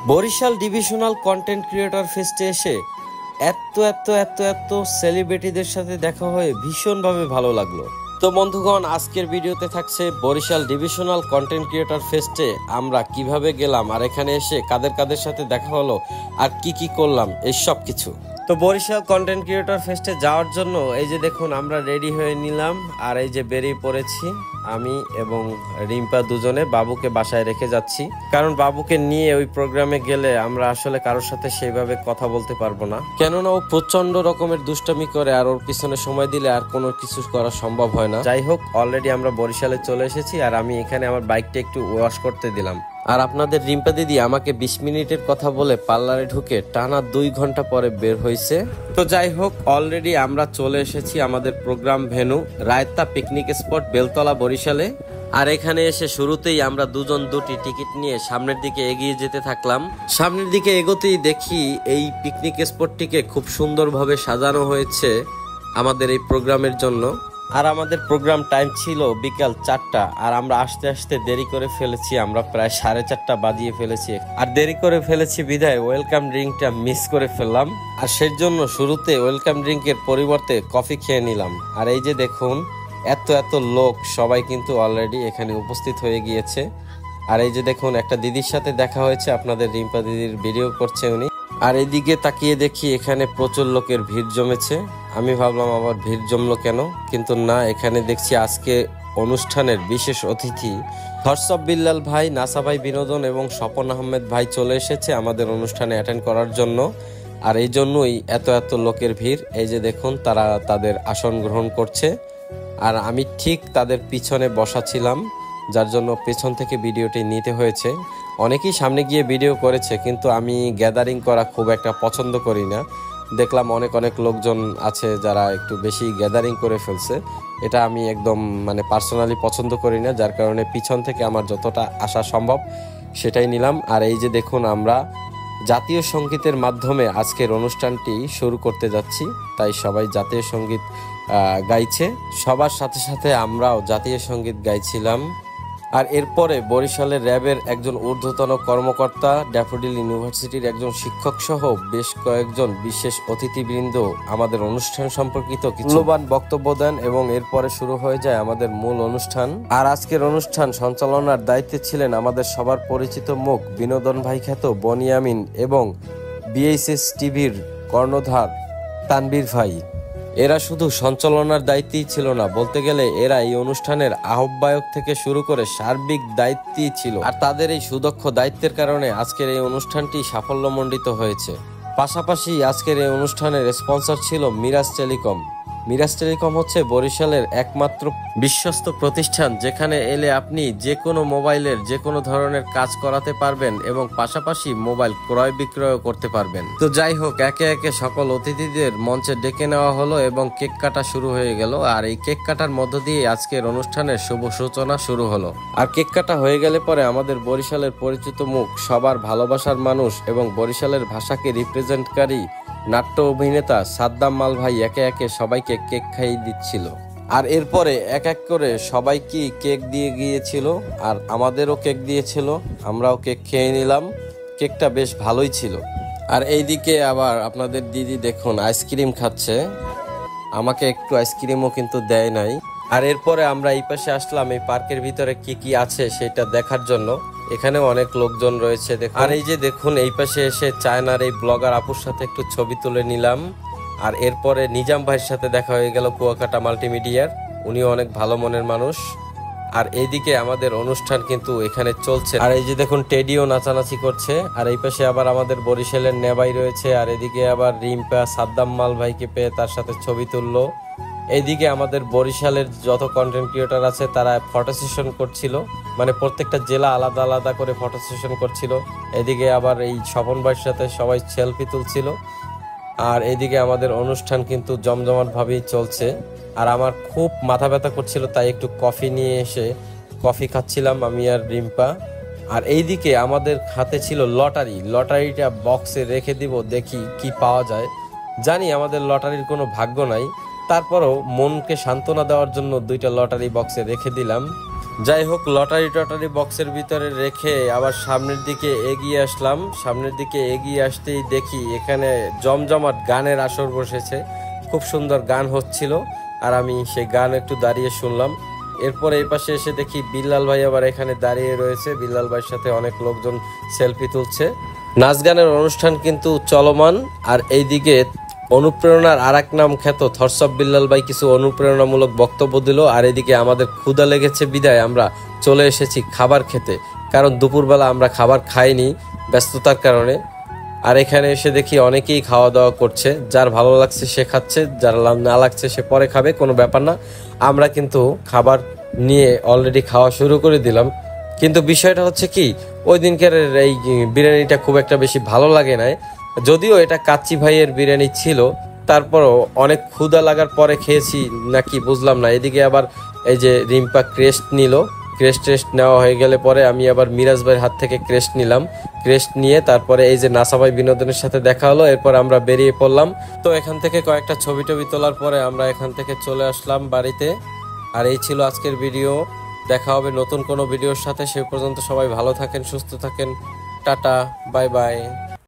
Barishal divisional content creator ফেস্টে এসে এত এত এত এত সেলিব্রিটিদের সাথে দেখা হয়ে ভীষণভাবে ভালো লাগলো। তো বন্ধুগণ, আজকের ভিডিওতে থাকছে বরিশাল ডিভিশনাল কন্টেন্ট ক্রিয়েটর ফেস্টে আমরা কিভাবে গেলাম, আর এখানে এসে কাদের কাদের সাথে দেখা হলো, আর কি কি করলাম, এই সব কিছু। তো বরিশাল কন্টেন্ট ক্রিয়েটর ফেস্টে যাওয়ার জন্য এই যে দেখুন আমরা রেডি হয়ে নিলাম, আর এই যে বেরিয়ে পড়েছি আমি এবং রিম্পা দুজনে। বাবুকে বাসায় রেখে যাচ্ছি, কারণ বাবুকে নিয়ে ওই প্রোগ্রামে গেলে আমরা আসলে কারোর সাথে সেইভাবে কথা বলতে পারবো না, কেননা ও প্রচন্ড রকমের দুষ্টামি করে, আর ওর পিছনে সময় দিলে আর কোনো কিছু করা সম্ভব হয় না। যাই হোক, অলরেডি আমরা বরিশালে চলে এসেছি, আর আমি এখানে আমার বাইকটা একটু ওয়াশ করতে দিলাম। আর আপনাদের রিম্পা দিদি আমাকে 20 মিনিটের কথা বলে পার্লারে ঢুকে টানা 2 ঘন্টা পরে বের হয়েছে। তো যাই হোক, অলরেডি আমরা চলে এসেছি আমাদের programme venue Raita picnic spot Beltala বরিশালে। আর এখানে এসে শুরুতেই আমরা দুজন দুটি টিকিট নিয়ে সামনের দিকে এগিয়ে যেতে থাকলাম। সামনের দিকে এগোতেই দেখি এই পিকনিক স্পটটিকে খুব সুন্দরভাবে সাজানো হয়েছে আমাদের এই প্রোগ্রামের জন্য। আর আমাদের প্রোগ্রাম টাইম ছিল বিকাল 4টা, আর আমরা আসতে আসতে দেরি করে ফেলেছি, আমরা প্রায় 4:30 বাজিয়ে ফেলেছি। আর দেরি করে ফেলেছি বিধায় ওয়েলকাম ড্রিঙ্কটা মিস করে ফেললাম, আর সেই জন্য শুরুতে ওয়েলকাম ড্রিঙ্কের পরিবর্তে কফি খেয়ে নিলাম। আর এই যে দেখুন এত এত লোক সবাই কিন্তু অলরেডি এখানে উপস্থিত হয়ে গিয়েছে। আর এই যে দেখুন একটা দিদির সাথে দেখা হয়েছে, আপনাদের রিম্পা দিদির ভিডিও করছে উনি। আর এদিকে তাকিয়ে দেখি এখানে প্রচুর লোকের ভিড় জমেছে। আমি ভাবলাম আবার ভিড় জমলো কেন, কিন্তু না, এখানে দেখছি আজকে অনুষ্ঠানের বিশেষ অতিথি হর্ষব বিল্লাল ভাই, নাসা ভাই বিনোদন এবং স্বপন আহমেদ ভাই চলে এসেছে আমাদের অনুষ্ঠানে অ্যাটেন্ড করার জন্য। আর এই জন্যই এত এত লোকের ভিড়। এই যে দেখুন তারা তাদের আসন গ্রহণ করছে, আর আমি ঠিক তাদের পিছনে বসা ছিলাম, যার জন্য পেছন থেকে ভিডিওটি নিতে হয়েছে। অনেকেই সামনে গিয়ে ভিডিও করেছে, কিন্তু আমি গ্যাদারিং করা খুব একটা পছন্দ করি না। দেখলাম অনেক অনেক লোকজন আছে যারা একটু বেশি গ্যাদারিং করে ফেলছে, এটা আমি একদম পার্সোনালি পছন্দ করি না, যার কারণে পিছন থেকে আমার যতটা আসা সম্ভব সেটাই নিলাম। আর এই যে দেখুন আমরা জাতীয় সঙ্গীতের মাধ্যমে আজকের অনুষ্ঠানটি শুরু করতে যাচ্ছি, তাই সবাই জাতীয় সঙ্গীত গাইছে, সবার সাথে সাথে আমরাও জাতীয় সঙ্গীত গাইছিলাম। আর এরপরে বরিশালের র্যাবের একজন ঊর্ধ্বতন কর্মকর্তা, ড্যাফোডিল ইউনিভার্সিটির একজন শিক্ষক সহ বেশ কয়েকজন বিশেষ অতিথিবৃন্দ আমাদের অনুষ্ঠান সম্পর্কিত কিছু মূল্যবান বক্তব্য দেন, এবং এরপরে শুরু হয়ে যায় আমাদের মূল অনুষ্ঠান। আর আজকের অনুষ্ঠান সঞ্চালনার দায়িত্বে ছিলেন আমাদের সবার পরিচিত মুখ বিনোদন ভাই খ্যাত বনিয়ামিন এবং বিএসএস টিভির কর্ণধার তানবীর ভাই। এরা শুধু সঞ্চালনার দায়িত্বই ছিল না, বলতে গেলে এরা এই অনুষ্ঠানের আহ্বায়ক থেকে শুরু করে সার্বিক দায়িত্বই ছিল। আর তাদের এই সুদক্ষ দায়িত্বের কারণে আজকের এই অনুষ্ঠানটি সাফল্যমণ্ডিত হয়েছে। পাশাপাশি আজকের এই অনুষ্ঠানের স্পন্সর ছিল মিরাজ টেলিকম। মিরাজ টেলিকম হচ্ছে বরিশালের একমাত্র বিশ্বস্ত প্রতিষ্ঠান, যেখানে এলে আপনি যে কোনো মোবাইলের যে কোনো ধরনের কাজ করাতে পারবেন এবং পাশাপাশি মোবাইল ক্রয় বিক্রয় করতে পারবেন। তো যাই হোক, একে একে সকল অতিথিদের মঞ্চে ডেকে নেওয়া হলো এবং কেক কাটা শুরু হয়ে গেল। আর এই কেক কাটার মধ্য দিয়ে আজকের অনুষ্ঠানের শুভ সূচনা শুরু হলো। আর কেক কাটা হয়ে গেলে পরে আমাদের বরিশালের পরিচিত মুখ, সবার ভালোবাসার মানুষ এবং বরিশালের ভাষাকে রিপ্রেজেন্টকারী নাট্য অভিনেতা সাদ্দাম মাল ভাই একে একে সবাইকে কেক খাইয়ে দিচ্ছিল। আর এরপরে এক এক করে সবাইকে কেক দিয়ে গিয়েছিল, আর আমাদেরও কেক দিয়েছিল, আমরাও কেক খেয়ে নিলাম। কেকটা বেশ ভালোই ছিল। আর এইদিকে আবার আপনাদের দিদি দেখুন আইসক্রিম খাচ্ছে, আমাকে একটু আইসক্রিমও কিন্তু দেয় নাই। আর এরপরে আমরা এই পাশে আসলাম এই পার্কের ভিতরে কি কি আছে সেটা দেখার জন্য। এখানেও অনেক লোকজন রয়েছে দেখুন। আর এই যে দেখুন এই পাশে এসে চায়নার এই ব্লগার আপুর সাথে একটু ছবি তুলে নিলাম। আর এরপরে নিজাম ভাইয়ের সাথে দেখা হয়ে গেল কুয়াকাটা মাল্টিমিডিয়ার, উনিও অনেক ভালো মনের মানুষ। আর এইদিকে আমাদের অনুষ্ঠান কিন্তু এখানে চলছে। আর এই যে দেখুন টেডিও নাচানাচি করছে। আর এই পাশে আবার আমাদের বরিশালের নেবাই রয়েছে। আর এদিকে আবার রিম্পা সাদ্দাম মাল ভাইকে পেয়ে তার সাথে ছবি তুললো। এইদিকে আমাদের বরিশালের যত কন্টেন্ট ক্রিয়েটর আছে তারা ফটো সেশন করছিল, প্রত্যেকটা জেলা আলাদা আলাদা করে ফটো সেশন করছিল। এদিকে আবার এই স্বপন ভাইয়ের সাথে সবাই সেলফি তুলছিল। আর এদিকে আমাদের অনুষ্ঠান কিন্তু জমজমাট ভাবেই চলছে। আর আমার খুব মাথা ব্যথা করছিল, তাই একটু কফি নিয়ে এসে কফি খাচ্ছিলাম আমি আর রিম্পা। আর এইদিকে আমাদের হাতে ছিল লটারিটা বক্সে রেখে দিব, দেখি কি পাওয়া যায়। জানি আমাদের লটারির কোনো ভাগ্য নাই, তারপরও মনকে সান্ত্বনা দেওয়ার জন্য 2টা লটারি বক্সে রেখে দিলাম। যাই হোক, লটারি টটারি বক্সের ভিতরে রেখে আবার সামনের দিকে এগিয়ে আসলাম। সামনের দিকে এগিয়ে আসতেই দেখি এখানে জমজমাট গানের আসর বসেছে, খুব সুন্দর গান হচ্ছিল, আর আমি সেই গান একটু দাঁড়িয়ে শুনলাম। এরপর এই পাশে এসে দেখি বিল্লাল ভাই আবার এখানে দাঁড়িয়ে রয়েছে, বিল্লাল ভাইয়ের সাথে অনেক লোকজন সেলফি তুলছে। নাচ গানের অনুষ্ঠান কিন্তু চলমান। আর এইদিকে অনুপ্রেরণার আর এক নাম খ্যাত থরসব বিল্লাল ভাই কিছু অনুপ্রেরণামূলক বক্তব্য দিল। আর এদিকে আমাদের ক্ষুধা লেগেছে বিদায় আমরা চলে এসেছি খাবার খেতে, কারণ দুপুরবেলা আমরা খাবার খাইনি ব্যস্ততার কারণে। আর এখানে এসে দেখি অনেকেই খাওয়া দাওয়া করছে, যার ভালো লাগছে সে খাচ্ছে, যার না লাগছে সে পরে খাবে, কোনো ব্যাপার না। আমরা কিন্তু খাবার নিয়ে অলরেডি খাওয়া শুরু করে দিলাম। কিন্তু বিষয়টা হচ্ছে কি, ওই দিনকার এই বিরিয়ানিটা খুব একটা বেশি ভালো লাগে নাই, যদিও এটা কাচ্চি ভাইয়ের বিরিয়ানি ছিল, তারপরও অনেক ক্ষুধা লাগার পরে খেয়েছি নাকি বুঝলাম না। এদিকে আবার এই যে রিম্পা ক্রেস্ট নিল, ক্রেস্ট টেস্ট নেওয়া হয়ে গেলে পরে আমি আবার মিরাজ ভাইয়ের হাত থেকে ক্রেস্ট নিলাম। ক্রেস্ট নিয়ে তারপরে এই যে নাসাভাই বিনোদনের সাথে দেখা হলো, এরপর আমরা বেরিয়ে পড়লাম। তো এখান থেকে কয়েকটা ছবি টবি তোলার পরে আমরা এখান থেকে চলে আসলাম বাড়িতে। আর এই ছিল আজকের ভিডিও। দেখা হবে নতুন কোনো ভিডিওর সাথে, সে পর্যন্ত সবাই ভালো থাকেন, সুস্থ থাকেন। Tata, bye bye.